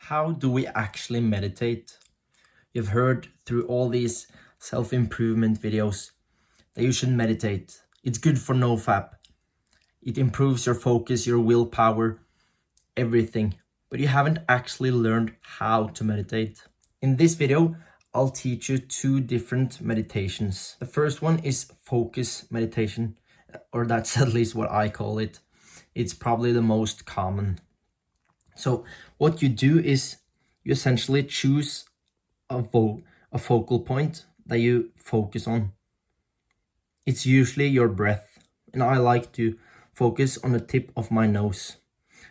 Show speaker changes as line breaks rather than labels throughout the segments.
How do we actually meditate? You've heard through all these self-improvement videos that you should meditate. It's good for NoFap. It improves your focus, your willpower, everything. But you haven't actually learned how to meditate. In this video, I'll teach you two different meditations. The first one is focus meditation, or that's at least what I call it. It's probably the most common. So what you do is you essentially choose a focal point that you focus on. It's usually your breath, and I like to focus on the tip of my nose,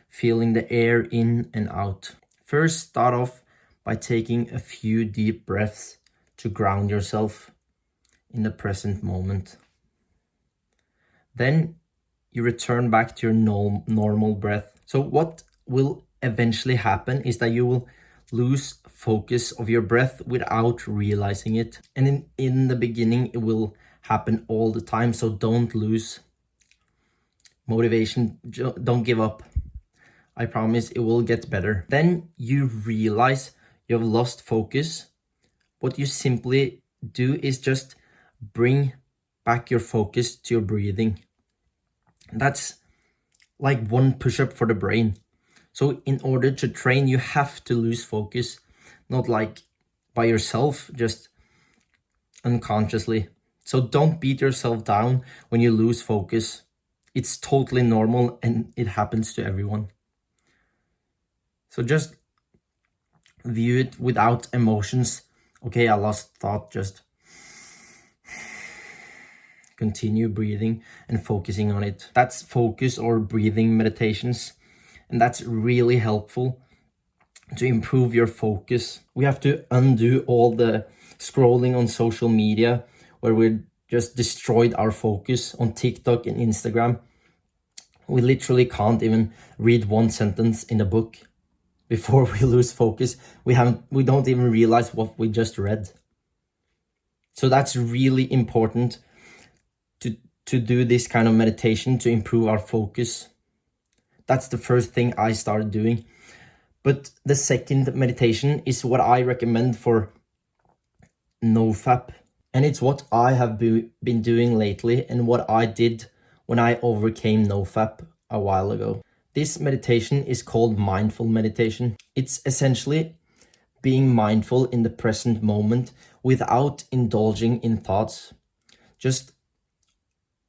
feeling the air in and out. First, start off by taking a few deep breaths to ground yourself in the present moment. Then you return back to your normal breath. So what will eventually happen is that you will lose focus of your breath without realizing it. And in the beginning, it will happen all the time. So don't lose motivation. Don't give up. I promise it will get better. Then you realize you have lost focus. What you simply do is just bring back your focus to your breathing. That's like one push-up for the brain. So in order to train, you have to lose focus, not like by yourself, just unconsciously. So don't beat yourself down when you lose focus. It's totally normal and it happens to everyone. So just view it without emotions. Okay, I lost thought, just continue breathing and focusing on it. That's focus or breathing meditations. And that's really helpful to improve your focus. We have to undo all the scrolling on social media where we just destroyed our focus on TikTok and Instagram. We literally can't even read one sentence in a book before we lose focus. We don't even realize what we just read. So that's really important to do this kind of meditation to improve our focus. That's the first thing I started doing. But the second meditation is what I recommend for NoFap. And it's what I have been doing lately and what I did when I overcame NoFap a while ago. This meditation is called mindful meditation. It's essentially being mindful in the present moment without indulging in thoughts. Just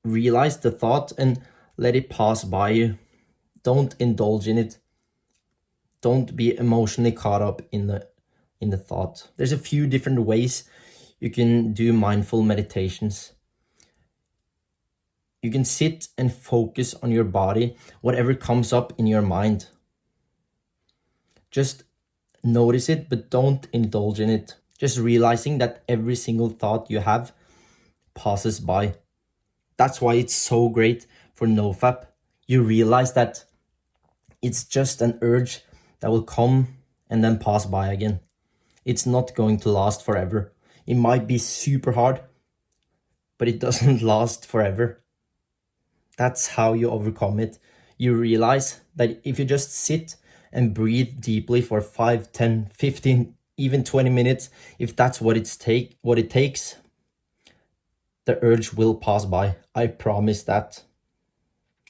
realize the thought and let it pass by you. Don't indulge in it. Don't be emotionally caught up in the thought. There's a few different ways you can do mindful meditations. You can sit and focus on your body, whatever comes up in your mind. Just notice it, but don't indulge in it. Just realizing that every single thought you have passes by. That's why it's so great for NoFap. You realize that it's just an urge that will come and then pass by again. It's not going to last forever. It might be super hard, but it doesn't last forever. That's how you overcome it. You realize that if you just sit and breathe deeply for 5, 10, 15, even 20 minutes, if that's what it takes, the urge will pass by. I promise that.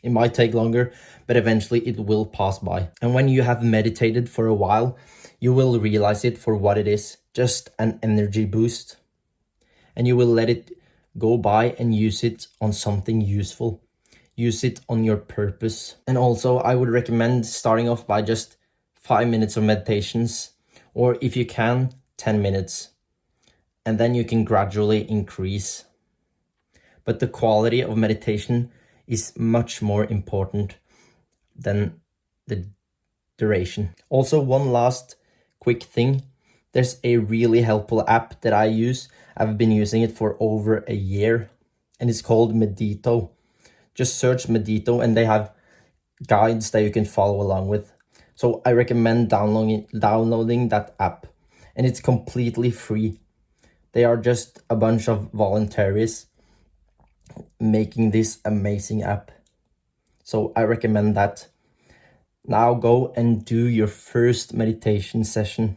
It might take longer, but eventually it will pass by. And when you have meditated for a while, you will realize it for what it is, just an energy boost. And you will let it go by and use it on something useful. Use it on your purpose. And also, I would recommend starting off by just 5 minutes of meditations, or if you can, 10 minutes. And then you can gradually increase. But the quality of meditation is much more important than the duration. Also, one last quick thing. There's a really helpful app that I use. I've been using it for over a year, and it's called Medito. Just search Medito and they have guides that you can follow along with. So I recommend downloading that app, and it's completely free. They are just a bunch of volunteers making this amazing app. So I recommend that. Now go and do your first meditation session.